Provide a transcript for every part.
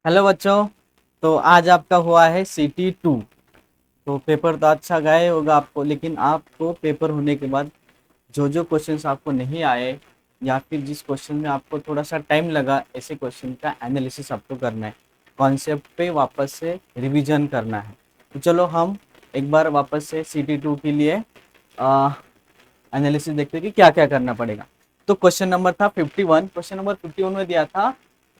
Hello बच्चों। तो आज आपका हुआ है CT2। तो पेपर तो अच्छा गए होगा आपको, लेकिन आपको पेपर होने के बाद जो जो क्वेश्चंस आपको नहीं आए या फिर जिस क्वेश्चन में आपको थोड़ा सा टाइम लगा, ऐसे क्वेश्चन का एनालिसिस आपको करना है। कॉन्सेप्ट पे वापस से रिवीजन करना है। तो चलो हम एक बार वापस से CT2 के लिए एनालिसिस देखते हैं कि क्या क्या करना पड़ेगा। तो क्वेश्चन नंबर था 51। क्वेश्चन नंबर 51 में दिया था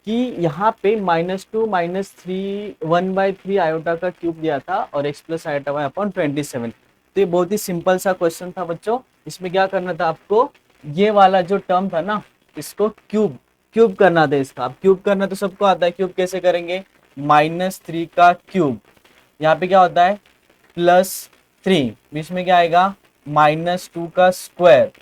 कि यहाँ पे -2 - 3 1/3 आयोटा का क्यूब दिया था और x plus iota y upon 27। तो ये बहुत ही सिंपल सा क्वेश्चन था बच्चों। इसमें क्या करना था आपको, ये वाला जो टर्म था ना, इसको क्यूब क्यूब करना था इसका। अब क्यूब करना तो सबको आता है, क्यूब कैसे करेंगे, -3 का क्यूब, यहाँ पे क्या होता है +3, बीच में क्या आएगा -2 का स्क्वायर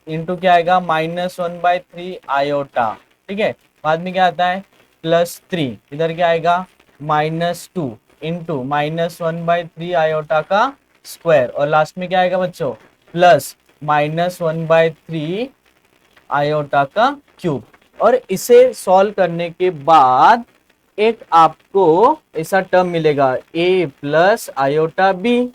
इंटू क्या आएगा -1/3 आयोटा। ठीक है, बाद में क्या आता है +3, इधर क्या आएगा -2 इंटू -1/3 आयोटा का स्क्वायर, और लास्ट में क्या आएगा बच्चों प्लस -1/3 आयोटा का क्यूब। और इसे सॉल्व करने के बाद एक आपको ऐसा टर्म मिलेगा a प्लस आयोटा बी।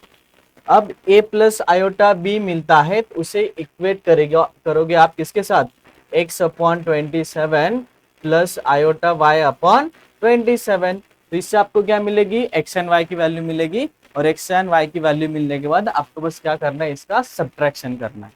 अब a प्लस आयोटा बी मिलता है तो उसे इक्वेट करोगे आप किसके साथ, x upon 27 plus iota y upon 27। तो इससे आपको क्या मिलेगी, x एंड y की वैल्यू मिलेगी, और x एंड y की वैल्यू मिलने के बाद आपको बस क्या करना है, इसका सब्ट्रैक्शन करना है।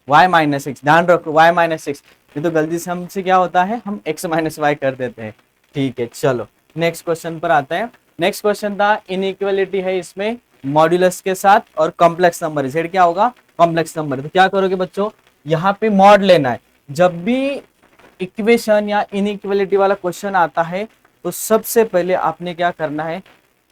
y-6, ध्यान रखो y-6, ये तो गलती से हमसे क्या होता है, हम x माइनस वाई कर देते हैं। ठीक है, चलो नेक्स्ट क्वेश्चन पर आते हैं। नेक्स्ट क्वेश्चन था इनइक्वालिटी है इसमें मॉड्यूलस के साथ और कॉम्प्लेक्स नंबर, z क्या होगा कॉम्प्लेक्स नंबर। तो क्या करोगे बच्चों, यहाँ पे मॉड लेना है। जब भी इक्वेशन या इनइक्वालिटी वाला क्वेश्चन आता है तो सबसे पहले आपने क्या करना है,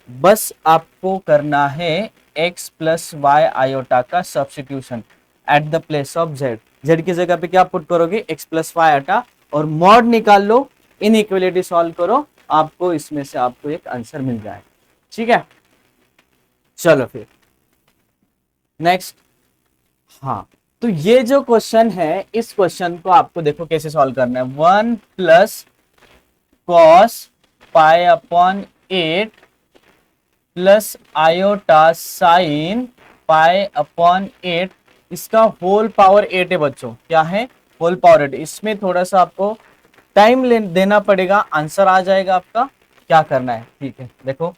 बस आपको करना है x प्लस वाई आयोटा का substitution at the place of z। z की जगह पे क्या पुट करोगे, x प्लस वाई आयोटा, और मॉड निकाल लो, इनइक्वालिटी सॉल्व करो, आपको इसमें से आपको एक आंसर मिल जाए। ठीक है, चलो फिर नेक्स्ट। हाँ, तो ये जो क्वेश्चन है, इस क्वेश्चन को आपको देखो कैसे सॉल्व करना है। 1 plus cos pi upon 8 plus iota sine pi upon 8, इसका होल पावर 8 है बच्चों। क्या है, होल पावर 8। इसमें थोड़ा सा आपको टाइम देना पड़ेगा, आंसर आ जाएगा आपका। क्या करना है, ठीक है देखो,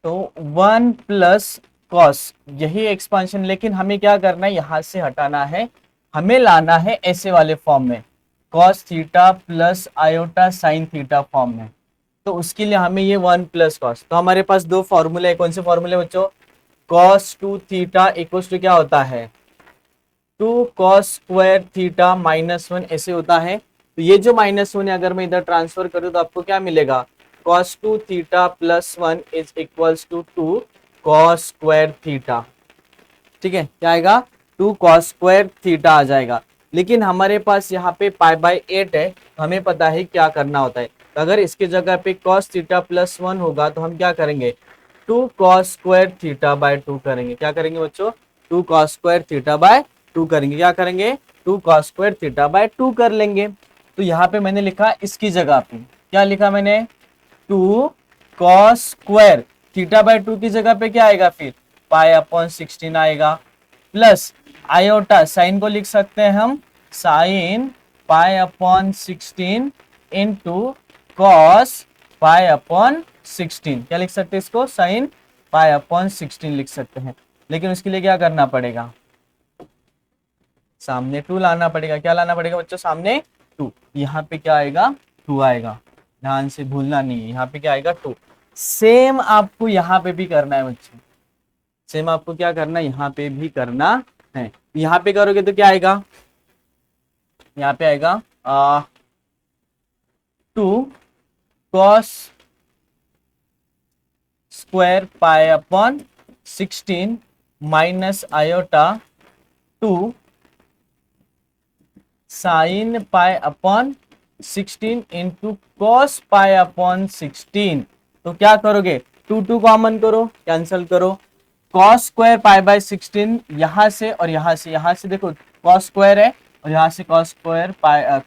तो 1 प्लस कॉस, यही एक्सपांशन, लेकिन हमें क्या करना है, यहां से हटाना है, हमें लाना है ऐसे वाले फॉर्म में, cos theta plus iota sine theta form में। तो उसके लिए हमें ये 1 प्लस कॉस, तो हमारे पास दो फॉर्मूले है। कौन से फॉर्मूले बच्चों, कॉस 2 थीटा इक्वल्स टू क्या होता है 2 कॉस स्क्वायर थीटा -1, ऐसे होता है। तो ये जो -1 है, अगर मैं इधर ट्रांसफर करूं तो आपको क्या मिलेगा, cos 2 theta plus 1 is equals to 2 cos square theta. ठीक है, क्या आएगा 2 कॉस स्क्वायर थीटा आ जाएगा। लेकिन हमारे पास यहाँ पे π/8 है, तो हमें पता है क्या करना होता है। तो अगर इसके जगह पे cos थीटा प्लस 1 होगा तो हम क्या करेंगे, 2 कॉस स्क्वायर थीटा बाय 2 करेंगे। क्या करेंगे बच्चों, 2 कॉस स्क्वायर थीटा बाय 2 करेंगे। क्या करेंगे, 2 कॉस स्क्वायर थीटा बाय 2 कर लेंगे। तो यहाँ पे मैंने लिखा इसकी जगह पे, क्या लिखा मैंने, 2 कॉस स्क्वायर थीटा बाय 2 की जगह पे क्या आएगा, फिर पाई अपॉन 16 आएगा, प्लस आयोटा साइन को लिख सकते हैं हम sign pi upon 16 into cos pi upon 16। क्या लिख सकते हैं इसको, साइन पाई अपॉन 16 लिख सकते हैं। लेकिन उसके लिए क्या करना पड़ेगा, सामने 2 लाना पड़ेगा। क्या लाना पड़ेगा बच्चों, सामने 2। यहाँ पे क्या आएगा, 2 आएगा, ध्यान से भूलना नहीं है, यहाँ पे क्या आएगा 2। सेम आपको यहाँ पे भी करना है बच्चों, सेम आपको क्या करना है, यहाँ पे भी करना है। यहाँ पे करोगे तो क्या आएगा, यहाँ पे आएगा 2 cos square pi upon 16 minus iota 2 sign pi upon 16 into cos pi upon 16। तो क्या करोगे, 2 कॉमन करो, कैंसिल करो, कॉस स्क्वायर पाई बाय 16 यहां से और यहां से, यहां से देखो कॉस स्क्वायर है और यहाँ से cos square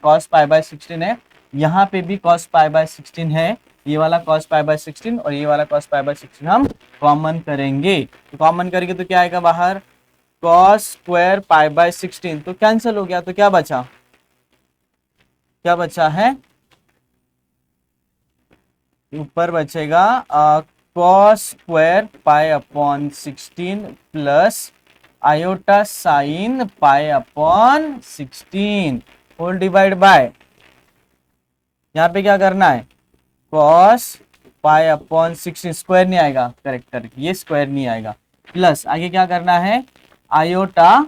cos pi by 16 है, यहाँ पे भी cos पाई बाय 16 है, ये वाला cos पाई बाय 16 और ये वाला cos पाई बाय 16 हम कॉमन करेंगे। तो कॉमन करेंगे तो क्या आएगा बाहर, cos स्क्वायर पाई बाय 16, तो कैंसिल हो गया। तो क्या बचा, क्या बचा है, ऊपर बचेगा cos square pi upon 16 plus iota sine pi upon 16 whole divide by, यहाँ पे क्या करना है, cos पाई अपॉन 16 स्क्वायर नहीं आएगा, करेक्ट करेक्ट, ये स्क्वायर नहीं आएगा, प्लस आगे क्या करना है, आयोटा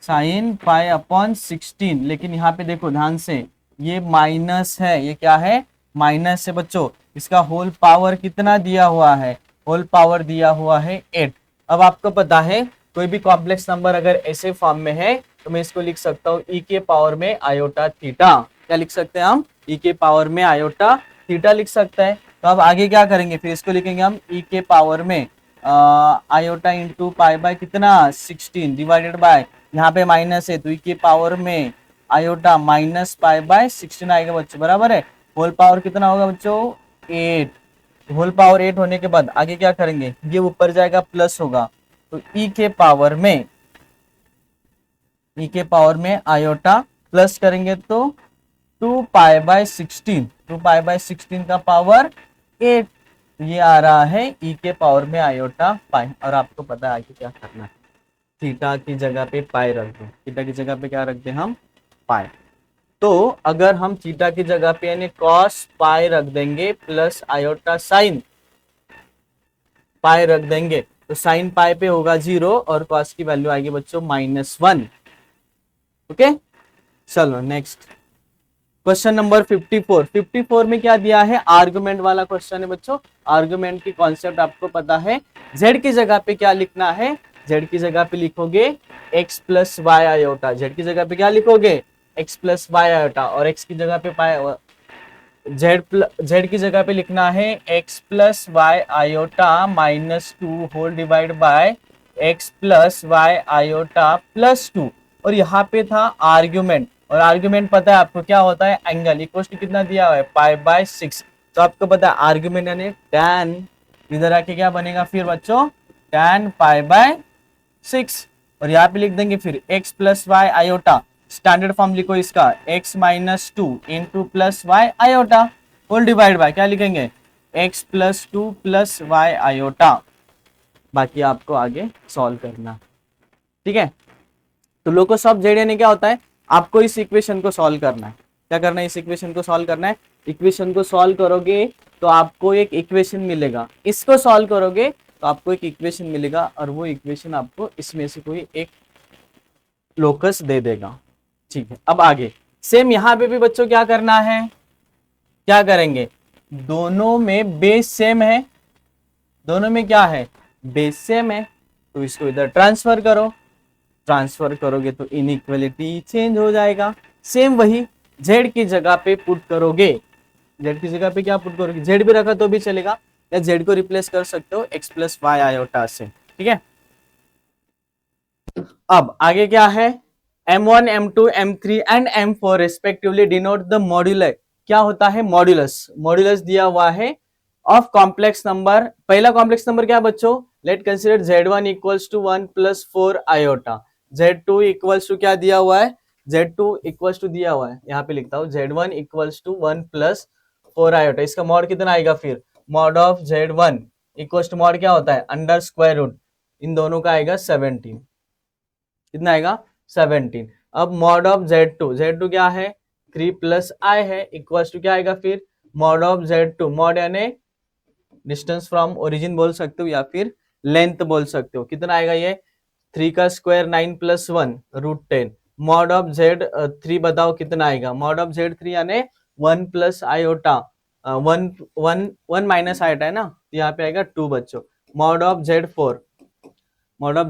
साइन पाई अपॉन 16, लेकिन यहाँ पे देखो ध्यान से, ये माइनस है, ये क्या है, माइनस है बच्चों, इसका होल पावर कितना दिया हुआ है, होल पावर दिया हुआ है 8। अब आपको पता है कोई भी कॉम्प्लेक्स नंबर अगर ऐसे फॉर्म में है तो मैं इसको लिख सकता हूँ ई के पावर में आयोटा थीटा, क्या लिख सकते हैं हम, ई के पावर में आयोटा थीटा लिख सकते हैं। तो अब आगे क्या करेंगे, फिर इसको लिखेंगे हम ई के पावर में आयोटा इंटू पाई बाय कितना 16 डिवाइडेड बाय, यहाँ पे माइनस है तो ई के पावर में आयोटा माइनस पाई बाय 16 आएगा बच्चों, बराबर है। होल पावर कितना होगा बच्चों 8, होल पावर 8 होने के बाद आगे क्या करेंगे, ये ऊपर जाएगा प्लस होगा, तो ई के पावर में आयोटा प्लस करेंगे तो 2 पाई बाय 16, 2 पाई बाय 16 का पावर 8, ये आ रहा है ई के पावर में आयोटा पाई। और आपको पता है आगे क्या करना है, थीटा की जगह पे पाई रख दो, थीटा की जगह पे क्या रख दे हम, पाई। तो अगर हम थीटा की जगह पे यानी cos पाई रख देंगे प्लस आयोटा साइन पाई रख देंगे तो साइन पाई पे होगा 0 और cos की वैल्यू आएगी बच्चों -1। ओके, चलो नेक्स्ट क्वेश्चन नंबर 54। 54 में क्या दिया है, आर्गुमेंट वाला क्वेश्चन है बच्चों। आर्गुमेंट की कॉन्सेप्ट आपको पता है, z की जगह पे क्या लिखना है, z की जगह पे लिखोगे x plus y iota, z की जगह पे क्या लिखोगे x प्लस वाई आयोटा, और x की जगह पे z की जगह पे लिखना है x plus y iota -2 whole divide by x plus y iota +2, और यहाँ पे था आर्ग्यूमेंट, और आर्ग्यूमेंट पता है आपको क्या होता है, एंगल इक्वल टू कितना दिया हुआ है पाई बाय 6। तो आपको पता है आर्ग्यूमेंट यानी tan, इधर आके क्या बनेगा फिर बच्चों tan पाई बाय 6, और यहाँ पे लिख देंगे फिर x plus y iota, standard form लिखो इसका x -2 into plus y iota whole divide by क्या लिखेंगे x +2 प्लस वाई आयोटा। बाकी आपको आगे सॉल्व करना, ठीक है। तो लोकस ऑफ जेड यानी क्या होता है, आपको इस इक्वेशन को सॉल्व करना है, क्या करना है, इस इक्वेशन को सॉल्व करना है। इक्वेशन को सॉल्व करोगे तो आपको एक इक्वेशन मिलेगा, इसको सॉल्व करोगे तो आपको एक इक्वेशन मिलेगा, और वो इक्वेशन आपको इसमें से कोई एक लोकस दे देगा, ठीक है। अब आगे सेम यहाँ पे भी बच्चों क्या करना है, क्या करेंगे, दोनों में बेस सेम है, दोनों में क्या है बेस सेम है, तो इसको इधर ट्रांसफर करो, ट्रांसफर करोगे तो इनइक्वालिटी चेंज हो जाएगा। सेम वही z की जगह पे पुट करोगे, z की जगह पे क्या पुट करोगे, z भी रखा तो भी चलेगा, या z को रिप्लेस कर सकते हो x प्लस वाई आयोटा से, ठीक है। अब आगे क्या है, m1 m2 m3 and m4 respectively denote the modulus. क्या होता है मॉड्यूलस, मॉड्यूलस दिया हुआ है ऑफ कॉम्प्लेक्स नंबर। पहला कॉम्प्लेक्स नंबर क्या बच्चों, let consider z1 equals to 1 plus 4 iota, z2 equals to क्या दिया हुआ है, z2 इक्वल्स टू दिया हुआ है, यहाँ पे लिखता हूँ z1 equals to 1 plus 4 iota, इसका मॉड कितना आएगा फिर, mod of z1 equals to mod क्या होता है अंडर स्क्वायर रूट, इन दोनों का आएगा 17, कितना आएगा 17। अब मॉड ऑफ z2 क्या है 3 प्लस i है, इक्वल्स टू क्या आएगा फिर मॉड ऑफ z2, मॉड यानी डिस्टेंस फ्रॉम ओरिजिन बोल सकते हो या फिर लेंथ बोल सकते हो, कितना आएगा ये 3 का square 9 plus 1 √10, mod of z3 बताओ कितना आएगा, मॉड ऑफ z3 यानी 1 प्लस आयोटा, 1 माइनस आयोटा है ना, तो यहाँ पे आएगा 2 बच्चों। मॉड ऑफ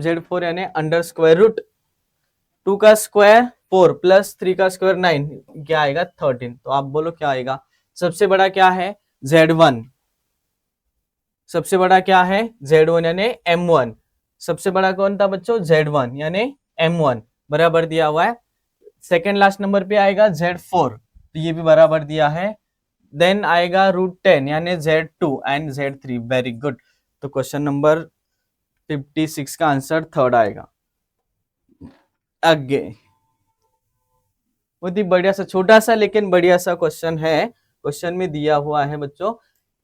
z4 यानी अंडर स्क्वायर रूट 2 का स्क्वायर 4 प्लस 3 का स्क्वायर 9, क्या आएगा 13। तो आप बोलो क्या आएगा, सबसे बड़ा क्या है z1, सबसे बड़ा क्या है z1 यानी m1, सबसे बड़ा कौन था बच्चों z1 यानी m1, बराबर दिया हुआ है। सेकेंड लास्ट नंबर पे आएगा Z4, तो ये भी बराबर दिया है। देन आएगा √10 यानी Z2 and Z3। Very good. तो क्वेश्चन नंबर 56 का आंसर थर्ड आएगा। आगे बहुत ही बढ़िया सा, छोटा सा लेकिन बढ़िया सा क्वेश्चन है। क्वेश्चन में दिया हुआ है बच्चों,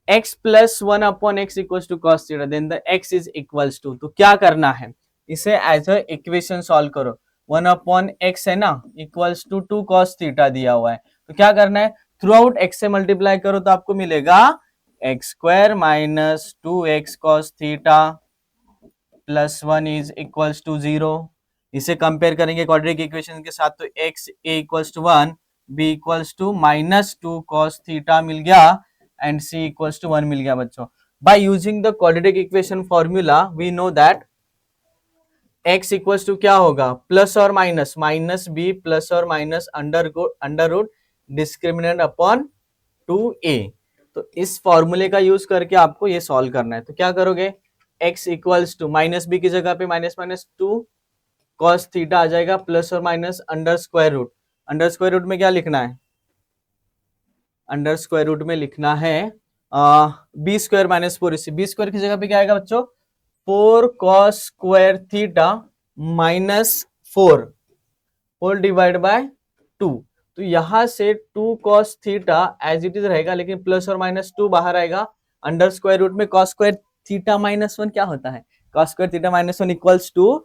x plus 1/x equal to cos theta, then the x is equals to. तो क्या करना है, इसे एज अ इक्वेशन सॉल्व करो। 1/x है ना, इक्वल्स टू 2 कॉस थीटा दिया हुआ है। तो क्या करना है, थ्रू आउट x से मल्टीप्लाई करो तो आपको मिलेगा x² minus 2x cos theta plus 1 is equals to 0। इसे कंपेयर करेंगे क्वाड्रेटिक इक्वेशन के साथ, तो x a equals to 1, b equals to minus 2 cos theta मिल गया एंड c इक्वल्स टू 1 मिल गया बच्चों। By using the quadratic equation formula we know that x equals to क्या होगा, प्लस और माइनस, माइनस b प्लस और minus under root discriminant upon 2a। तो इस फॉर्मूले का यूज करके आपको ये सॉल्व करना है। तो क्या करोगे, x equals to minus B की जगह पे माइनस माइनस 2 कॉस थीटा आ जाएगा, प्लस और minus under square root. Under square root में क्या लिखना है, अंडर स्क्वायर रूट में लिखना है बी स्क्वायर माइनस 4। इसी बी स्क्वायर की जगह पे क्या आएगा बच्चों, 4 cos square theta minus 4 whole divide by 2। तो यहां से 2 cos theta as it is रहेगा, लेकिन प्लस और माइनस 2 बाहर आएगा। अंडर स्क्वायर रूट में कॉस स्क्वायर थीटा माइनस 1 क्या होता है, cos square theta minus 1 equals to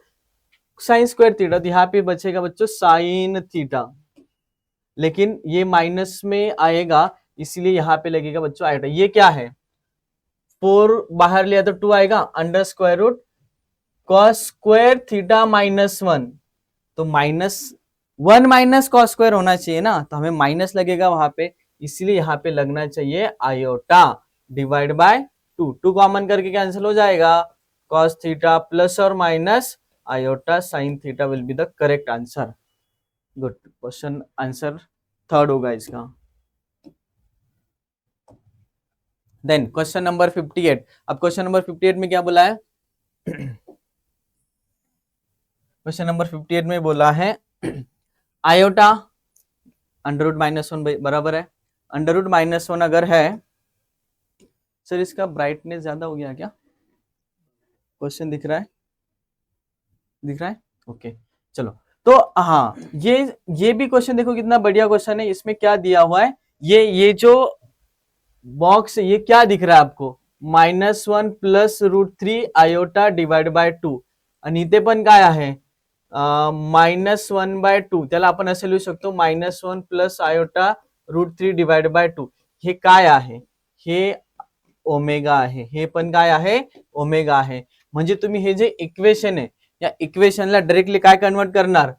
sine square theta. तो यहाँ पे बचेगा बच्चों साइन थीटा, लेकिन ये माइनस में आएगा इसलिए यहाँ पे लगेगा बच्चों आइटा। ये क्या है, 4 बाहर लिया तो 2 आएगा, under square root cos square theta minus 1। तो -1 माइनस कॉस स्क्वायर होना चाहिए ना, तो हमें माइनस लगेगा वहां पे, इसलिए यहाँ पे लगना चाहिए आयोटा डिवाइड बाय 2। 2 कॉमन करके कैंसिल हो जाएगा, कॉस थीटा प्लस और minus iota sine theta will be the correct answer. Good, question answer third होगा इसका। Then question number 58। अब क्वेश्चन नंबर 58 में क्या बोला है, क्वेश्चन नंबर 58 में बोला है आयोटा अंडर रूट -1 बराबर है, अंडर रूट -1 अगर है, सर इसका ब्राइटनेस ज्यादा हो गया क्या, क्वेश्चन दिख रहा है, दिख रहा है, ओके चलो। तो हाँ, ये भी क्वेश्चन देखो कितना बढ़िया क्वेश्चन है। इसमें क्या दिया हुआ है, ये जो बॉक्स ये क्या दिख रहा है आपको, -1 प्लस √3 आयोटा डिवाइड बाय 2 आणि इथे पण काय आहे -1/2, त्याला आपण असे लिहू शकतो -1 प्लस आयोटा √3 डिवाइड बाय 2। हे काय आहे, हे ओमेगा आहे, हे पण काय आहे ओमेगा आहे। म्हणजे तुम्ही हे जे इक्वेशन आहे या इक्वेशनला डायरेक्टली काय कन्वर्ट करणार,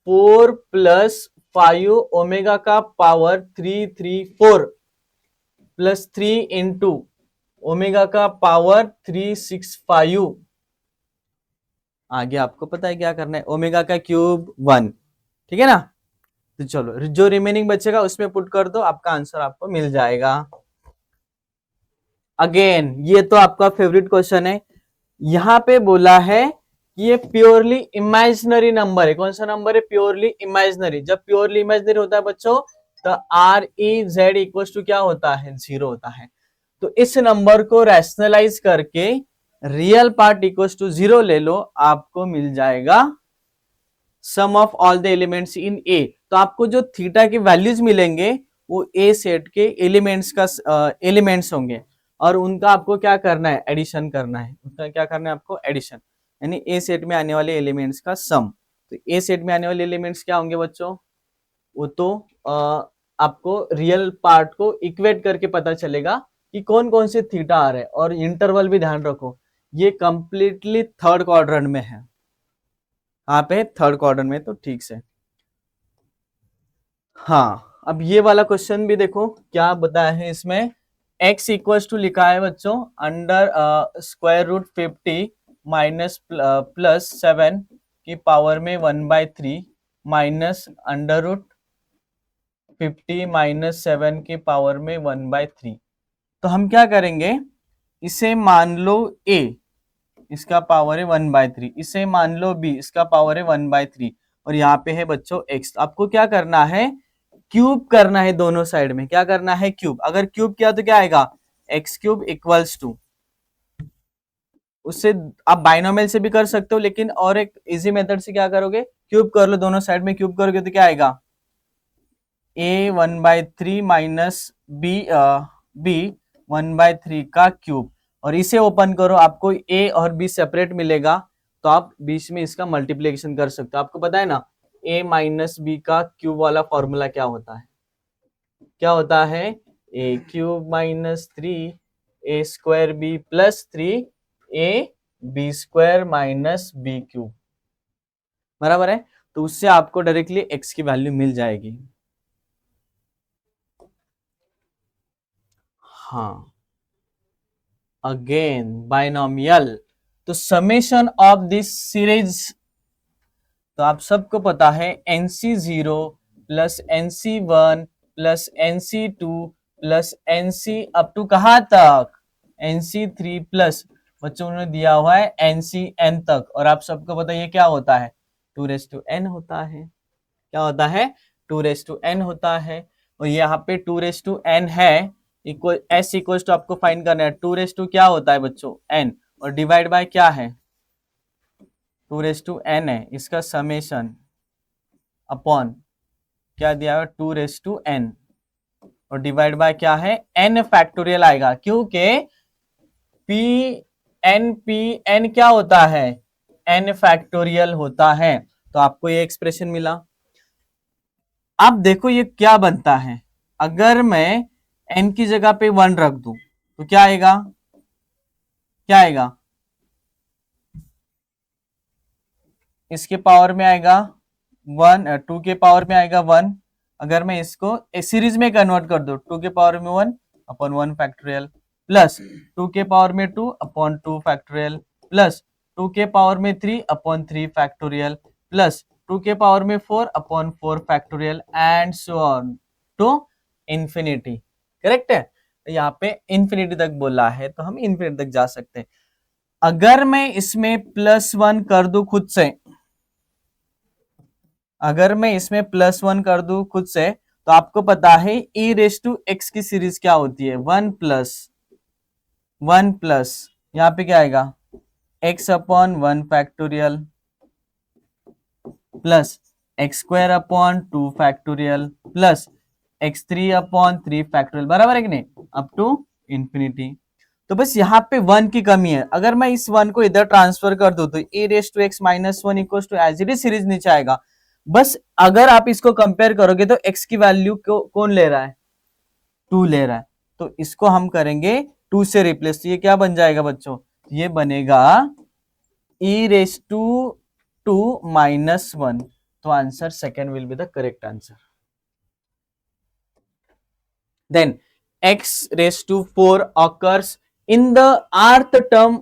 4 + 5 ओमेगा का पावर 334 प्लस 3 इंटू ओमेगा का पावर 365। आगे आपको पता है क्या करना है, ओमेगा का क्यूब 1, ठीक है ना। तो चलो जो रिमेनिंग बचेगा उसमें पुट कर दो, आपका आंसर आपको मिल जाएगा। अगेन ये तो आपका फेवरेट क्वेश्चन है। यहां पे बोला है कि ये प्योरली इमेजिनरी नंबर है। कौन सा नंबर है, प्योरली इमेजिनरी। जब प्योरली इमेजिनरी होता है बच्चों, तो REZ इक्वल टू क्या होता है, 0 होता है। तो इस नंबर को रैशनलाइज करके रियल पार्ट इक्वल टू 0 ले लो, आपको मिल जाएगा sum of all the elements in A. तो आपको जो थीटा की वैल्यूज मिलेंगे वो ए सेट के एलिमेंट्स का एलिमेंट्स होंगे, और उनका आपको क्या करना है, एडिशन करना है। उनका क्या करना है आपको, एडिशन, यानी ए सेट में आने वाले एलिमेंट्स का सम। तो ए सेट में आने वाले एलिमेंट्स क्या होंगे बच्चों, वो तो आपको रियल पार्ट को इक्वेट करके पता चलेगा कि कौन कौन से थीटा आ रहे हैं। और इंटरवल भी ध्यान रखो, ये कंप्लीटली थर्ड क्वाड्रेंट में है। यहाँ पे थर्ड क्वाड्रेंट में, तो ठीक से। हाँ, अब ये वाला क्वेश्चन भी देखो क्या बताया है इसमें। x इक्वल्स टू लिखा है बच्चों under square root 50 minus plus 7 की पावर में 1/3 माइनस अंडर रूट 50 माइनस 7 की पावर में 1/3। तो हम क्या करेंगे, इसे मान लो a, इसका पावर है 1/3, इसे मान लो b, इसका पावर है 1/3। और यहाँ पे है बच्चों x। आपको क्या करना है, क्यूब करना है दोनों साइड में। क्या करना है, क्यूब। अगर क्यूब किया तो क्या आएगा, एक्स क्यूब इक्वल्स टू, उससे आप बाइनोमियल से भी कर सकते हो, लेकिन और एक इजी मेथड से क्या करोगे, क्यूब कर लो, दोनों साइड में क्यूब करोगे तो क्या आएगा, a 1/3 माइनस बी 1/3 का क्यूब। और इसे ओपन करो, आपको a और b सेपरेट मिलेगा, तो आप बीच में इसका मल्टीप्लिकेशन कर सकते हो। आपको पता है ना, a माइनस बी का क्यूब वाला फॉर्मूला क्या होता है, क्या होता है, a cube minus 3 a² b plus 3 a b² minus b cube, बराबर है। तो उससे आपको डायरेक्टली x की वैल्यू मिल जाएगी। हाँ, अगेन बाइनोमियल। तो समेशन ऑफ दिस सीरीज, तो आप सबको पता है NC0 plus NC1 plus NC2 plus NC up to कहाँ तक, NC3 प्लस बच्चों ने दिया हुआ है NCN तक। और आप सबको पता है ये क्या होता है, 2n होता है। क्या होता है, 2n होता है। और यहाँ पे 2n है, इक्वल s इक्वल टू आपको फाइंड करना है 2 क्या होता है बच्चों, n, और डिवाइड बाय क्या है, 2n है, इसका समेशन अपॉन क्या दिया है 2n, और डिवाइड बाय क्या है, n फैक्टोरियल आएगा, क्योंकि p n क्या होता है, n फैक्टोरियल होता है। तो आपको ये एक्सप्रेशन मिला। अब देखो ये क्या बनता है, अगर मैं n की जगह पे 1 रख दूं तो क्या आएगा, क्या आएगा, इसके पावर में आएगा 1, 2 के पावर में आएगा 1। अगर मैं इसको सीरीज में कन्वर्ट कर दूं, 2 के पावर में 1 अपॉन 1 फैक्टोरियल, प्लस 2 के पावर में 2 अपॉन 2 फैक्टोरियल, प्लस 2 के पावर में 3 अपॉन 3 फैक्टोरियल, प्लस 2 के पावर में 4 upon 4 factorial, and so on to infinity. Correct है, तो यहाँ पे इंफिनिटी तक बोला है, तो हम इंफिनिटी तक जा सकते हैं। अगर मैं इसमें +1 कर दूं खुद से, अगर मैं इसमें +1 कर दूं खुद से, तो आपको पता है e⁻x की सीरीज क्या होती है, 1 प्लस यहाँ पे क्या आएगा, x upon 1 factorial plus x² upon 2 factorial plus x3 upon 3 factorial, बराबर है कि नहीं, अप टू इंफिनिटी। तो बस यहाँ पे 1 की कमी है। अगर मैं इस 1 को इधर ट्रांसफर कर दूं तो e⁻x minus 1 equal to as it is series नीचे आएगा। बस अगर आप इसको कंपेयर करोगे तो x की वैल्यू कौन ले रहा है, 2 ले रहा है, तो इसको हम करेंगे 2 से रिप्लेस। तो ये क्या बन जाएगा बच्चों, ये बनेगा e⁻² माइनस 1। तो answer second will be the correct answer. Then x⁴ occurs in the rth term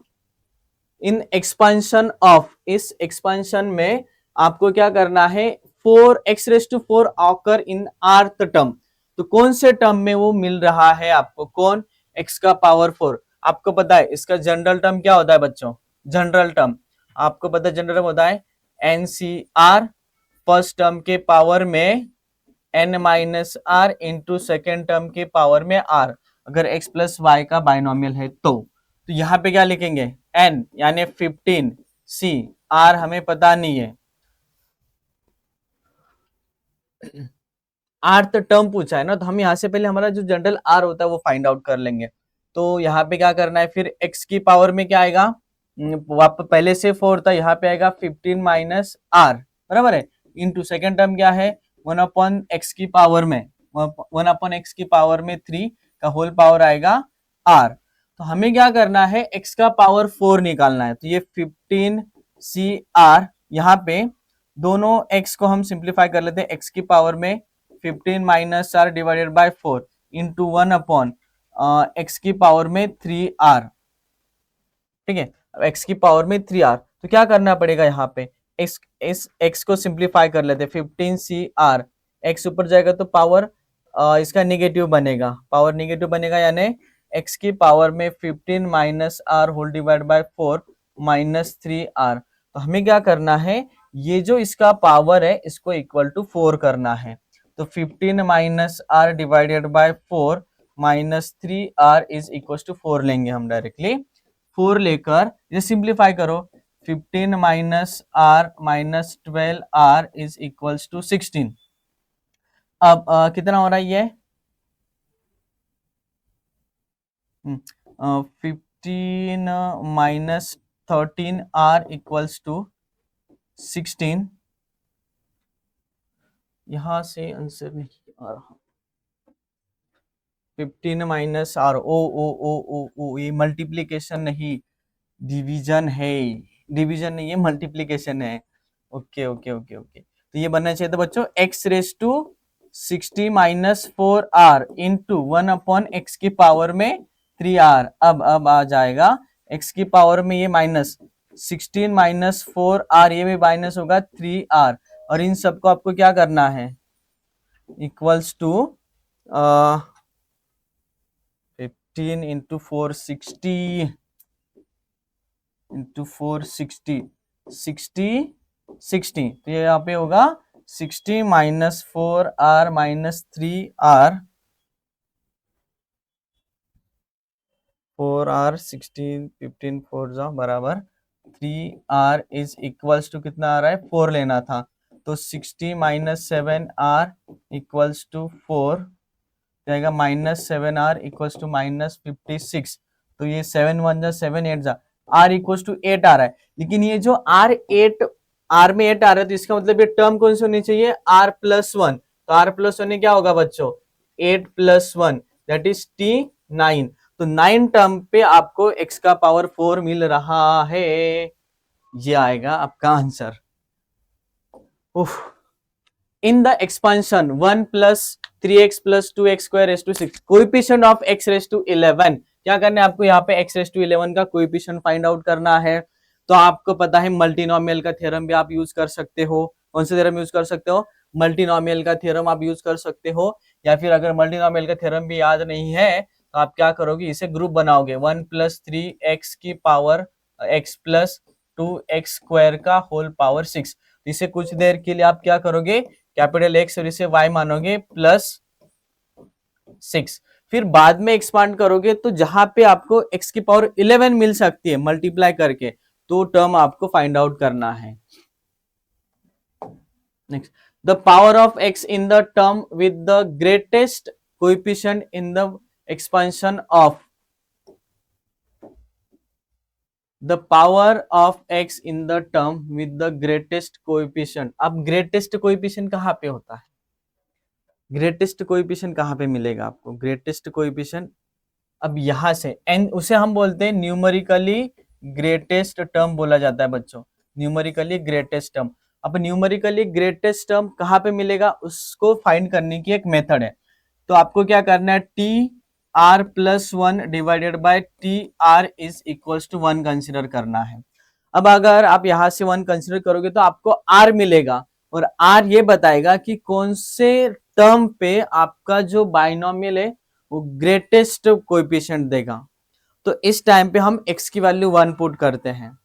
in expansion of, इस एक्सपांशन में आपको क्या करना है, 4x⁴ occur in rth term. तो कौन से टर्म में वो मिल रहा है आपको, कौन, x का पावर 4। आपको पता है इसका जनरल टर्म क्या होता है बच्चों, जनरल टर्म आपको पता है, जनरल टर्म होता है NCR, फर्स्ट टर्म के पावर में n minus r into second term के पावर में r, अगर x प्लस वाई का बाइनोमियल है तो यहाँ पे क्या लिखेंगे, n यानी 15 c, r हमें पता नहीं है, rth टर्म पूछा है ना, तो हम यहाँ से पहले हमारा जो जनरल r होता है वो फाइंड आउट कर लेंगे। तो यहाँ पे क्या करना है, फिर x की पावर में क्या आएगा, पहले से 4 था, यहाँ पे आएगा 15 माइनस r, बराबर है, इंटू सेकेंड टर्म क्या है 1 अपॉन एक्स की पावर में 1 अपॉन एक्स की पावर में 3 का होल पावर आएगा r। तो हमें क्या करना है, x का पावर 4 निकालना है। तो ये 15 cr, यहाँ पे दोनों x को हम सिंप्लीफाई कर लेते हैं, x की पावर में 15 minus r divided by 4 into 1 upon x की पावर में 3r, ठीक है, x की पावर में 3r। तो क्या करना पड़ेगा, यहाँ पे x को सिंप्लीफाई कर लेते, 15cr, x ऊपर जाएगा तो पावर इसका निगेटिव बनेगा, पावर निगेटिव बनेगा, यानी x की पावर में 15 minus r whole divide by 4 minus 3r। तो हमें क्या करना है, ये जो इसका पावर है इसको इक्वल टू 4 करना है। तो 15 minus r divided by 4 minus 3r is equal to 4 लेंगे हम डायरेक्टली। 4 लेकर ये सिंप्लीफाई करो, 15 minus r minus 12r is equals to 16। अब कितना हो रहा है ये 15 माइनस 13r इक्वल्स टू 16। यहां से आंसर नहीं आ रहा। 15 माइनस आर, ओ ये मल्टीप्लीकेशन नहीं डिवीजन है, डिवीजन नहीं है मल्टीप्लीकेशन है। ओके ओके ओके ओके, तो ये बनना चाहिए था बच्चों x raise to 60 minus 4r into 1 upon x की पावर में 3r। अब आ जाएगा x की पावर में ये माइनस 16 माइनस 4r, ये भी माइनस होगा 3r, और इन सबको आपको क्या करना है इक्वल्स टू 15 इंटू 460 इंटू 460 60, तो ये यहाँ पे होगा 60 minus 4r minus 3r, 4r 16 15 4 जा बराबर 3r इज इक्वल्स टू कितना आ रहा है 4 लेना था, तो 60 माइनस 7r इक्वल्स टू 4 जाएगा, minus 7r equals to minus 56। तो ये 7 1 जा 7 8 जा r इक्वल्स टू 8 आ रहा है। लेकिन ये जो r में 8 आ रहा है तो इसका मतलब ये टर्म कौन सी होनी चाहिए r प्लस 1। तो r प्लस 1 क्या होगा बच्चों 8 प्लस 1 दैट इज t9। तो 9 टर्म पे आपको x का पावर 4 मिल रहा है, ये आएगा आपका answer. In the expansion 1 plus 3x plus 2x square raise to 6 coefficient of x raise to 11। क्या करना है आपको यहाँ पे x रेस टू 11 का कोएफिशिएंट फाइंड आउट करना है। तो आपको पता है मल्टीनोमियल का थ्योरम भी आप यूज कर सकते हो। कौन सा थ्योरम यूज कर सकते हो मल्टीनोमियल का थ्योरम आप यूज कर सकते हो, या फिर अगर मल्टीनोमियल का थ्योरम भी याद नहीं है तो आप क्या करोगे इसे ग्रुप बनाओगे 1 प्लस 3x की power x plus 2x square का होल पावर 6। इसे कुछ देर के लिए आप क्या करोगे कैपिटल X और इसे Y मानोगे प्लस 6, फिर बाद में एक्सपांड करोगे तो जहां पे आपको x की पावर 11 मिल सकती है मल्टीप्लाई करके, तो टर्म आपको फाइंड आउट करना है। Next, the power of x in the term with the greatest coefficient in the expansion of the power of x in the term with the greatest coefficient। अब greatest coefficient कहाँ पे होता है, greatest coefficient कहाँ पे मिलेगा आपको greatest coefficient, अब यहां से n उसे हम बोलते हैं न्यूमेरिकली ग्रेटेस्ट टर्म बोला जाता है बच्चों, न्यूमेरिकली ग्रेटेस्ट टर्म। अब न्यूमेरिकली ग्रेटेस्ट टर्म कहाँ पे मिलेगा उसको फाइंड करने की एक मेथड है। तो आपको क्या करना है t r plus 1 divided by t r is equals to 1 consider करना है। अब अगर आप यहां से 1 कंसिडर करोगे तो आपको आर मिलेगा, और आर ये बताएगा कि कौन से टर्म पे आपका जो बाइनोमियल है वो ग्रेटेस्ट कोएफिशिएंट देगा। तो इस टाइम पे हम x की वैल्यू 1 पुट करते हैं,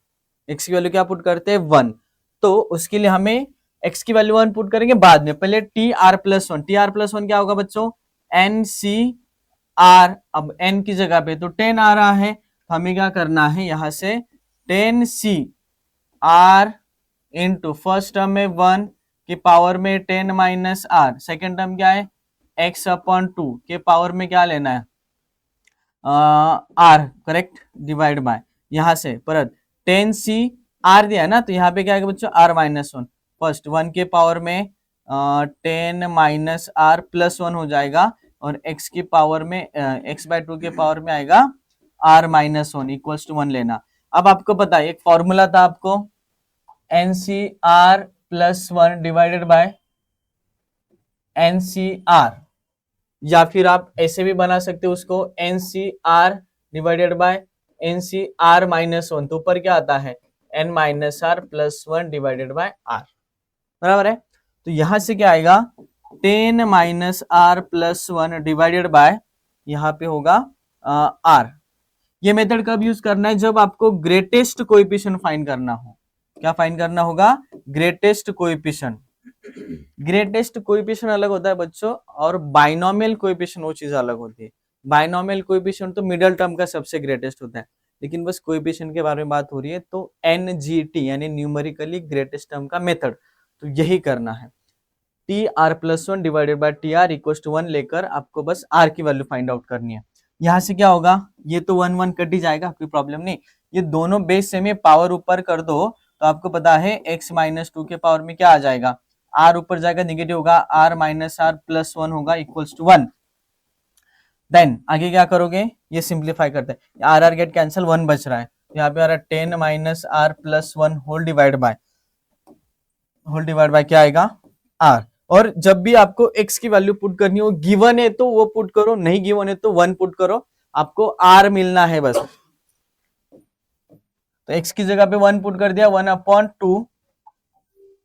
x की वैल्यू क्या पुट करते हैं 1। तो उसके लिए हमें x की वैल्यू 1 पुट करेंगे बाद में, पहले T r plus 1, T r plus 1 क्या होगा बच्चों एन सी आर। अब n की जगह पे तो 10 आ रहा है, तो हमें क्या करना है यहां से 10 c r into first term में 1 के पावर में 10 माइनस आर, सेकेंड टर्म क्या है x अपॉन 2 के पावर में क्या लेना है आर, करेक्ट, डिवाइड बाय यहां से परत 10 सी आर दिया है ना, तो यहाँ पे क्या है बच्चों आर माइनस 1, फर्स्ट 1 के पावर में 10 माइनस आर प्लस 1 हो जाएगा, और x की पावर में x बाय 2 के पावर में आएगा r माइनस 1 इक्वल्स टू 1 लेना। अब आपको पता है एक फॉर्मूला था आपको n c r plus 1 divided by n c r, या फिर आप ऐसे भी बना सकते हो उसको n c r divided by n c r minus 1, तो ऊपर क्या आता है n minus r plus 1 divided by r, बराबर है। तो यहां से क्या आएगा 10 minus r plus 1 divided by यहाँ पे होगा आर। ये मेथड कब यूज करना है जब आपको ग्रेटेस्ट कोएफिशिएंट फाइंड करना हो, क्या फाइंड करना होगा? Greatest coefficient. ग्रेटेस्ट कोएफिशिएंट अलग होता है बच्चों, और बाइनोमियल कोएफिशिएंट वो चीज अलग होती है। बाइनोमियल कोएफिशिएंट तो मिडल टर्म का सबसे ग्रेटेस्ट होता है, लेकिन बस कोएफिशिएंट के बारे में बात हो रही है, तो एनजीटी यानी न्यूमेरिकली ग्रेटेस्ट टर्म का मेथड, तो यही करना है। T r plus one divided by t r equal to 1 लेकर आपको बस आर की वैल्यू फाइंड आउट करनी है। यहाँ से क्या होगा, ये तो 1 1 कट ही जाएगा, कोई प्रॉब्लम नहीं। ये दोनों बेस सेम है, पावर ऊपर कर दो तो आपको पता है x माइनस टू के पावर में क्या आ जाएगा, r ऊपर जाएगा नेगेटिव होगा, r minus r plus one होगा इक्वल्स टू 1। देन आगे क्या करोगे, ये सिंप्लीफाई करते हैं, आर आर गेट कैंसिल, 1 बच रहा है, यहाँ पे आ रहा है 10 minus r plus one whole divide by क्या आएगा, r। और जब भी आपको x की वैल्यू पुट करनी हो, गिवन है तो वो पुट करो, नहीं गिवन है तो 1 पुट करो, आपको r मिलना है बस। तो x की जगह पे 1 पुट कर दिया, 1/2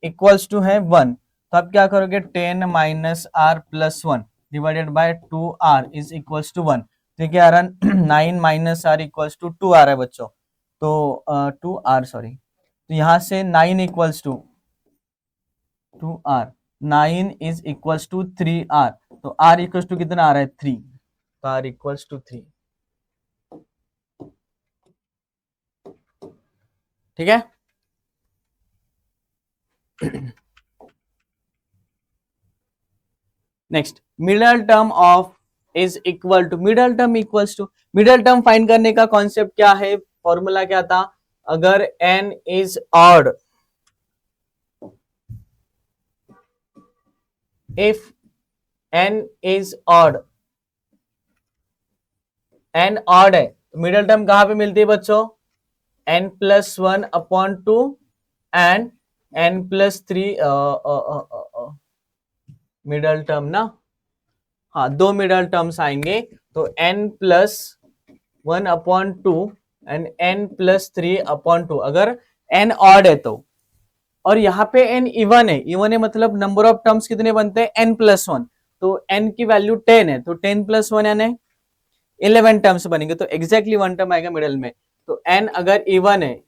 इक्वल्स टू है 1। तो आप क्या करोगे, 10 minus r plus one divided by 2r is equals to 1। तो क्या आ रहा है 9 माइनस आर इक्वल्स टू 2 आ रहा है बच्चों, तो 2r सॉरी, तो यहां से 9 equals to 2r, 9 is equals to 3r, तो r इक्वल्स टू कितना आ रहा है 3, तो r इक्वल्स टू 3। ठीक है। Next, middle term of is equal to, middle term equals to, middle term find करने का कॉन्सेप्ट क्या है, फॉर्मूला क्या था, अगर n is odd, if n is odd, n odd है तो मिडल टर्म कहां पे मिलती है बच्चों, n plus one upon two and n plus three, middle term ना, हाँ दो मिडल टर्म्स आएंगे, तो n plus one upon two and n plus three upon two, अगर n ऑड है तो, और यहाँ पे n इवन है, इवन है मतलब नंबर ऑफ टर्म्स कितने बनते हैं, n प्लस वन, तो n की वैल्यू 10 है, तो 10 प्लस वन यानी 11 टर्म्स बनेंगे, तो एग्जैक्टली वन टर्म आएगा मिडल में। तो n अगर इवन है,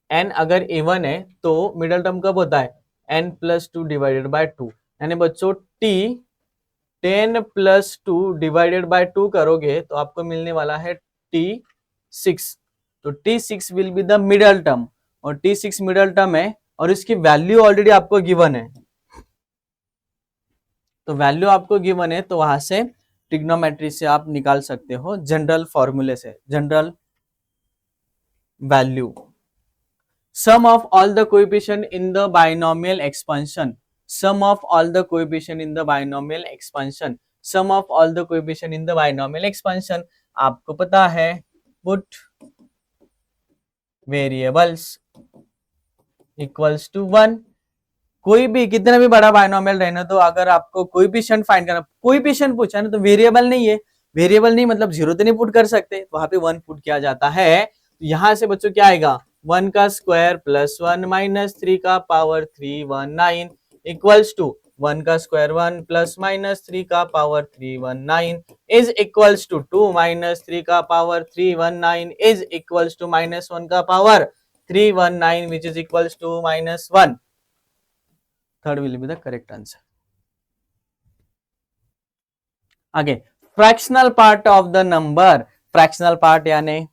n अगर इवन है तो मिडल टर्म कब होता है, n plus two divided by two, यानी बच्चों t 10 plus two divided by two करोगे तो आपको मिलने वाला है t6, तो t6 will be the middle term, और t6 मिडल टर्म है और इसकी वैल्यू ऑलरेडी आपको गिवन है, तो वैल्यू आपको गिवन है, तो वहां से ट्रिग्नोमेट्री से आप निकाल सकते हो, जनरल फॉर्मूले से, general value, sum of all the coefficient in the binomial expansion, sum of all the coefficient in the binomial expansion, sum of all the coefficient in the binomial expansion, आपको पता है put variables equals to 1, कोई भी कितना भी बड़ा binomial रहना, तो अगर आपको कोएफिशिएंट फाइंड करना, कोएफिशिएंट पूछा ना, तो वेरिएबल नहीं है, वेरिएबल नहीं मतलब जीरो तो नहीं पुट कर सकते, तो वहां पे 1 पुट किया जाता है, तो यहां से बच्चों क्या आएगा, 1 का स्क्वायर प्लस 1 माइनस 3 का पावर 319 इक्वल्स टू 1 का स्क्वायर 1 प्लस माइनस 3 का power 319 is equals to 2 minus 3 का power 319 is equals to minus 1 का power 319 which is equals to minus 1। Third will be the correct answer. आगे, fractional part of the number, fractional part यानी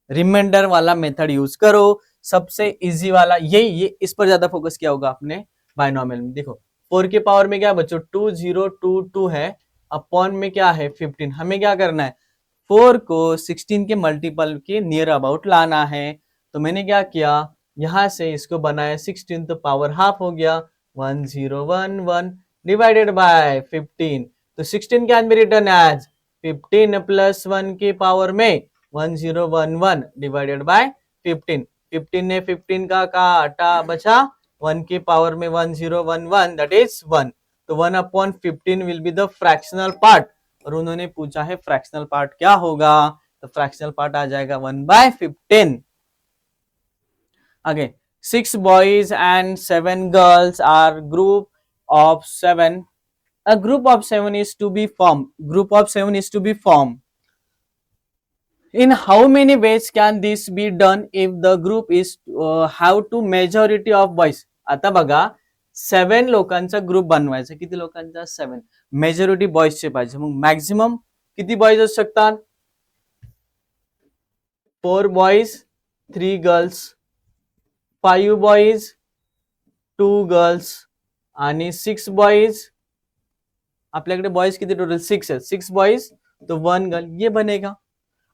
remainder वाला method use करो, सबसे easy वाला ये इस पर ज्यादा फोकस किया होगा आपने बाइनोमियल में। देखो 4 के पावर में क्या है बच्चों, 2022 है, अपॉन में क्या है 15, हमें क्या करना है 4 को 16 के मल्टीपल के नियर अबाउट लाना है, तो मैंने क्या किया, यहां से इसको बनाया 16 तो पावर हाफ हो गया 1011 डिवाइडेड बाय 15, तो 16 can be written as 15 plus 1 की पावर में 1011 डिवाइडेड बाय 15, 15 ने 15 का काटा, बचा 1 की पावर में 1011 दैट इज 1, तो 1/15 will be the fractional part, और उन्होंने पूछा है फ्रैक्शनल पार्ट क्या होगा, तो फ्रैक्शनल पार्ट आ जाएगा 1/15। आगे, 6 boys and 7 girls are group of 7, a group of 7 is to be formed, group of 7 is to be formed In how many ways can this be done if the group is have to majority of boys? आता बघा 7 लोकांचा group बनवायचा. किती लोकांचा? 7. Majority बॉयजचे पाहिजे. मग maximum किती boys असू शकतात? 4 बॉयज 3 गर्ल्स, 5 बॉयज 2 गर्ल्स आणि 6 बॉयज. आपल्याकडे बॉयज किती टोटल? 6 है. 6 बॉयज तो 1 गर्ल. ये बनेगा.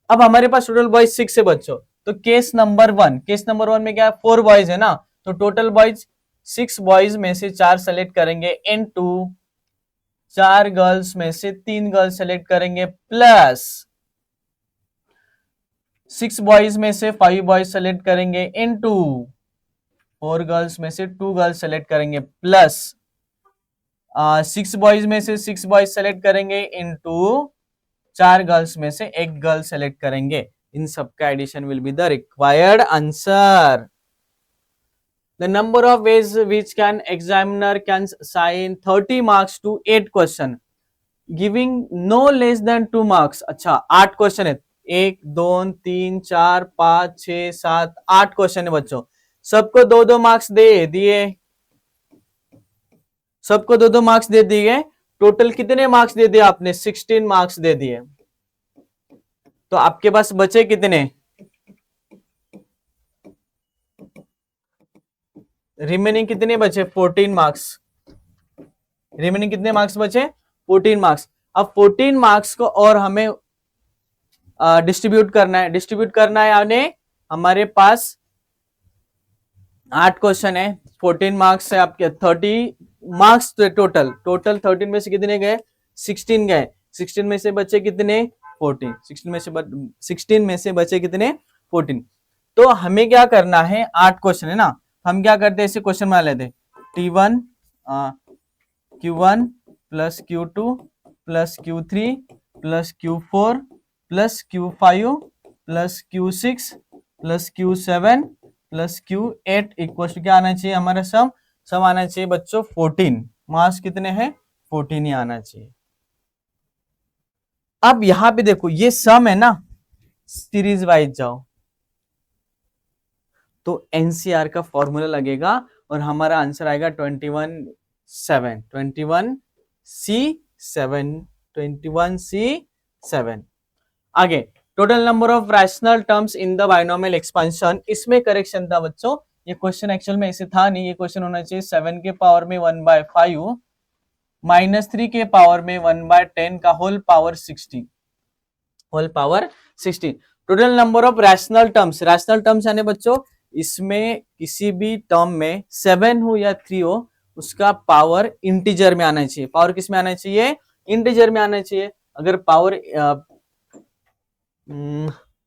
अब हमारे पास टोटल बॉयज 6 है बच्चों. तो केस नंबर 1 में क्या है? 4 बॉयज है ना, तो टोटल बॉयज 6 बॉयज में से 4 सेलेक्ट करेंगे इनटू 4 गर्ल्स में से 3 गर्ल्स सेलेक्ट करेंगे प्लस 6 बॉयज में से 5 बॉयज सेलेक्ट करेंगे इनटू 4 गर्ल्स में से 2 गर्ल्स सेलेक्ट करेंगे प्लस 6 बॉयज में से 6 बॉयज सेलेक्ट करेंगे इनटू 4 गर्ल्स में से 1 गर्ल सेलेक्ट करेंगे. इन सबका addition will be the required answer. The number of ways which can examiner can assign 30 marks to 8 question giving no less than 2 marks. अच्छा 8 question है. 1 2 3 4 5 6 7 8 क्वेश्चन है बच्चों. सबको 2-2 मार्क्स दे दिए. सबको 2-2 मार्क्स दे दिए. टोटल कितने मार्क्स दे दिए आपने? 16 मार्क्स दे दिए. तो आपके पास बचे कितने? रिमेनिंग कितने बचे? 14 मार्क्स. रिमेनिंग कितने मार्क्स बचे? 14 मार्क्स. अब 14 मार्क्स को और हमें डिस्ट्रीब्यूट करना है. डिस्ट्रीब्यूट करना है यानी हमारे पास 8 क्वेश्चन है. 14 मार्क्स है आपके 30 मार्क्स. टोटल 13 में से कितने गए? 16 गए. 16 में से बचे कितने? 14. 16 में से बचे कितने? 14. तो हमें क्या करना है? 8 क्वेश्चन है ना, हम क्या करते हैं? ऐसे क्वेश्चन बना लेते. T1 Q1 plus Q2 plus Q3 plus Q4 plus Q5 plus Q6 plus Q7 plus Q8 equal to क्या आना चाहिए? हमारा सम आना चाहिए बच्चों 14. मार्क्स कितने हैं? 14 ही आना चाहिए. अब यहां पे देखो ये सम है ना, सीरीज वाइज जाओ तो एनसीआर का फॉर्मूला लगेगा और हमारा आंसर आएगा 21C7. आगे total number of rational terms in the binomial expansion. इसमें करेक्शन था बच्चों. ये क्वेश्चन एक्चुअल में ऐसे था नहीं. ये क्वेश्चन होना चाहिए 7 के पावर में 1/5 माइनस 3 के पावर में 1/10 का whole power 60. Total number of rational terms. Rational terms यानी बच्चों इसमें किसी भी टर्म में 7 हो या 3 हो उसका पावर इंटीजर में आना चाहिए. पावर किस में आना चाहिए? इंटीजर में आना चाहिए. अगर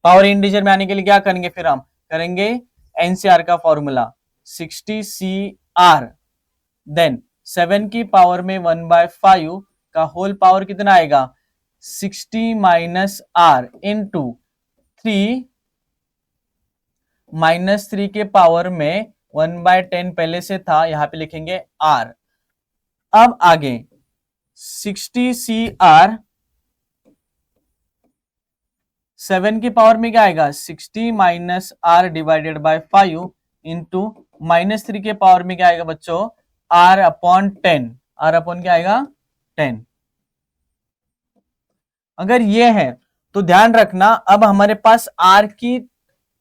पावर इंटीजर में आने के लिए क्या करेंगे? फिर हम करेंगे एनसीआर का फॉर्मूला 60CR. देन 7 की पावर में 1/5 का होल पावर कितना आएगा? 60 माइनस R इंटू 3 माइनस 3 के पावर में 1/10 पहले से था, यहां पे लिखेंगे R. अब आगे 60CR 7 की पावर में क्या आएगा? 60 minus R divided by 5 into minus 3 के पावर में क्या आएगा बच्चों? R upon 10. R अपॉन क्या आएगा? 10. अगर ये है तो ध्यान रखना अब हमारे पास R की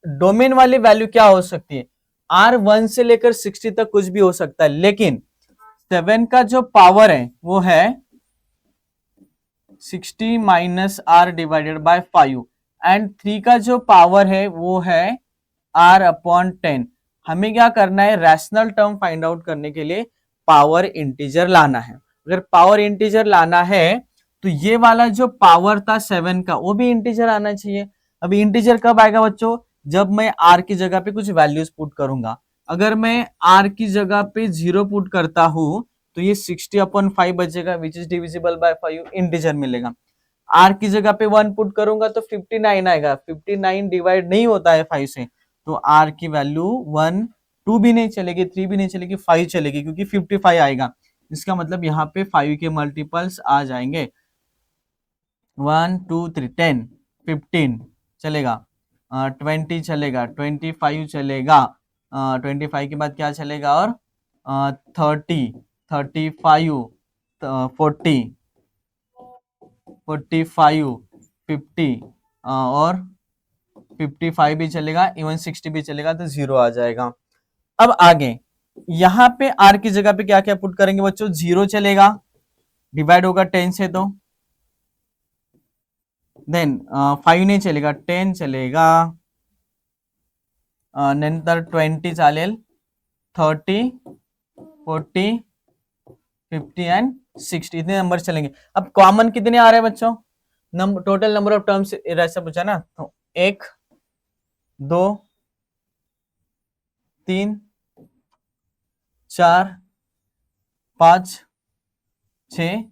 डोमेन वाली वैल्यू क्या हो सकती है? R 1 से लेकर 60 तक कुछ भी हो सकता है, लेकिन 7 का जो पावर है वो है 60 minus R divided by 5 and 3 का जो पावर है वो है R अपॉन 10. हमें क्या करना है? रैशनल टर्म फाइंड आउट करने के लिए पावर इंटीजर लाना है. अगर पावर इंटीजर लाना है तो ये वाला जो पावर था 7 का वो भी इंटीजर आना चाहिए. अभी इंटीजर कब आएगा बच्चों? जब मैं R की जगह पे कुछ वैल्यूज पुट करूंगा. अगर मैं R की जगह पे 0 पुट करता हूं तो ये 60 अपॉन 5 बचेगा which is divisible by 5. Integer मिलेगा. R की जगह पे 1 पुट करूंगा तो 59 आएगा. 59 डिवाइड नहीं होता है 5 से, तो R की वैल्यू 1 2 भी नहीं चलेगी, 3 भी नहीं चलेगी, 5 चलेगी क्योंकि 55 आएगा. इसका मतलब यहाँ पे 5 के मल्टीपल्स आ जाएंगे 1 2 3 10 15. चलेगा, 20 चलेगा, 25 चलेगा, 25 के बाद क्या चलेगा, और 30, 35, 40, 45, 50 और 55 भी चलेगा, इवन 60 भी चलेगा, तो 0 आ जाएगा। अब आगे यहाँ पे r की जगह पे क्या क्या पुट करेंगे बच्चों, 0 चलेगा, डिवाइड होगा 10 से, तो देन 5 नहीं चलेगा, 10 चलेगा, नंतर 20 चालेल, 30, 40, 50 एंड 60, इतने नंबर चलेंगे। अब कॉमन कितने आ रहे हैं बच्चों, टोटल नंबर ऑफ टर्म्स ऐसा पूछा ना, तो 1, 2, 3, 4, 5, 6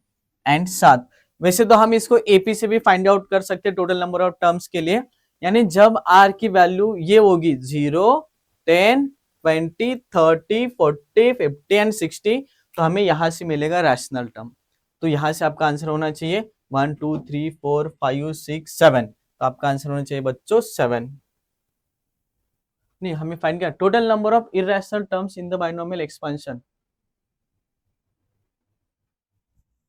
एंड 7। वैसे तो हम इसको एपी से भी फाइंड आउट कर सकते हैं टोटल नंबर ऑफ टर्म्स के लिए, यानी जब आर की वैल्यू ये होगी 0, 10, 20, 30, 40, 50 एंड 60, तो हमें यहां से मिलेगा रैशनल टर्म। तो यहां से आपका आंसर होना चाहिए 1, 2, 3, 4, 5, 6, 7, तो आपका आंसर होना चाहिए बच्चों 7। नहीं, हमें फाइंड किया total number of irrational terms in the binomial expansion,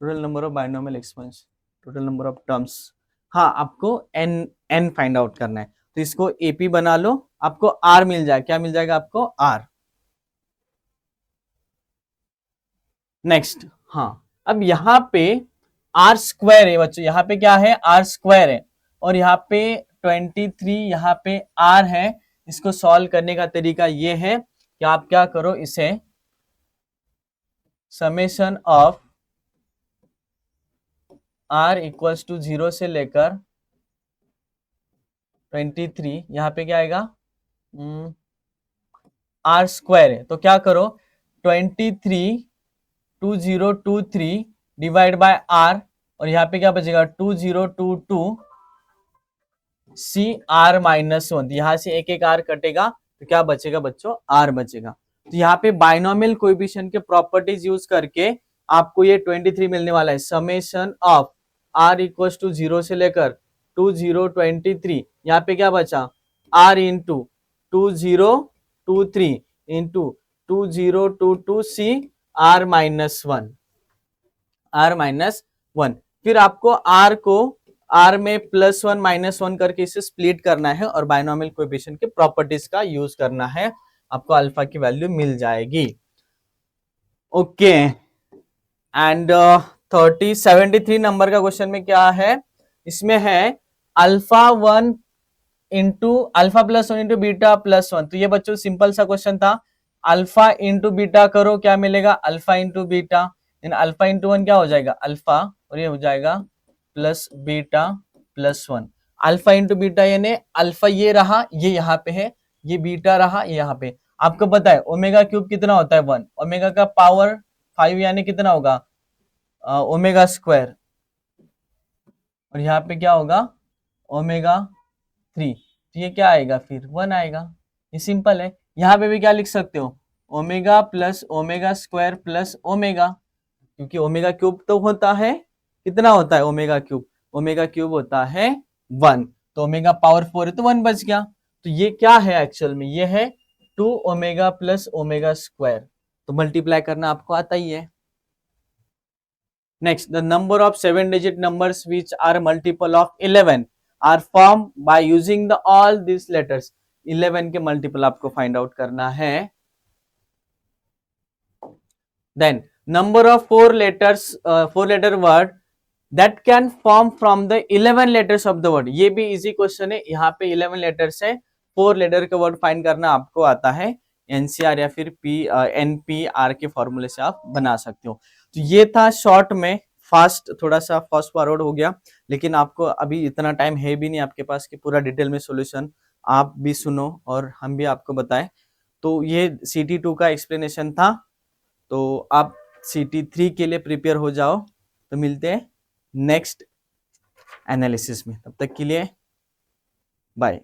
total number of binomial expansion, total number of terms. हाँ, आपको एन फाइंड आउट करना है, तो इसको एपी बना लो, आपको आर मिल जाएगा, क्या मिल जाएगा आपको, आर। नेक्स्ट, हाँ, अब यहाँ पे आर स्क्वायर है बच्चों, यहाँ पे क्या है, आर स्क्वायर है, और यहाँ पे 23 यहाँ पे आर है। इसको सॉल्व करने का तरीका ये है कि आप क्या करो, इसे summation of r equals to 0 से लेकर 23, यहाँ पे क्या आएगा, आर स्क्वायर है, तो क्या करो, 23, 2023 डिवाइड बाय आर, और यहाँ पे क्या बचेगा, 2022 सी आर माइनस 1, यहां से एक एक आर कटेगा, तो क्या बचेगा बच्चों, आर बचेगा। तो यहाँ पे बाइनोमियल कोएफिशिएंट के प्रॉपर्टीज यूज करके आपको ये 23 मिलने वाला है। Summation of r equal to 0 से लेकर 2023, यहाँ पे क्या बचा, r into 2023 into 2022 c r minus 1, r minus 1। फिर आपको आर को आर में +1 -1 करके इसे स्प्लिट करना है, और बाइनोमियल कोएफिशिएंट के प्रॉपर्टीज का यूज करना है, आपको अल्फा की वैल्यू मिल जाएगी। ओके, एंड 73 नंबर का क्वेश्चन में क्या है, इसमें है alpha 1 into alpha +1 into beta +1। तो ये बच्चों सिंपल सा क्वेश्चन था, अल्फा इंटू बीटा करो, क्या मिलेगा, alpha into beta, alpha into 1 क्या हो जाएगा, अल्फा, और ये हो जाएगा plus beta +1। Alpha into beta यानी अल्फा ये रहा, ये यहाँ पे है, ये बीटा रहा, ये यहाँ पे। आपको पता है ओमेगा क्यूब कितना होता है, 1, ओमेगा का पावर 5 यानी कितना होगा, ओमेगा स्क्वायर, और यहाँ पे क्या होगा, ओमेगा 3, तो ये क्या आएगा, फिर 1 आएगा। ये सिंपल है। यहाँ पे भी क्या लिख सकते हो, omega plus omega square plus omega, क्योंकि ओमेगा क्यूब तो होता है, कितना होता है ओमेगा क्यूब, ओमेगा क्यूब होता है 1, तो ओमेगा पावर 4 है, तो 1 बच गया। तो ये क्या है एक्चुअल में, ये है 2 ओमेगा प्लस ओमेगा स्क्वायर, तो मल्टीप्लाई करना आपको आता ही है। Next, the number of 7 digit numbers which are multiple of 11 are form by using the all this letters. 11 के मल्टीपल आपको फाइंड आउट करना है। Then number of 4 letter word that can form from the 11 letters of the word. ये भी easy question है, यहाँ पे 11 letters है, 4 लेटर का वर्ड फाइंड करना आपको आता है, एनसीआर या फिर एनपीआर के फॉर्मूले से आप बना सकते हो। तो ये था शॉर्ट में, फास्ट, थोड़ा सा फास्ट फॉरवर्ड हो गया, लेकिन आपको अभी इतना टाइम है भी नहीं आपके पास कि पूरा डिटेल में सॉल्यूशन आप भी सुनो और हम भी आपको बताएं। तो ये CT2 का एक्सप्लेनेशन था, तो आप CT3 के लिए प्रिपेयर हो जाओ। तो मिलते हैं नेक्स्ट एनालिसिस में, तब तक के लिए बाय।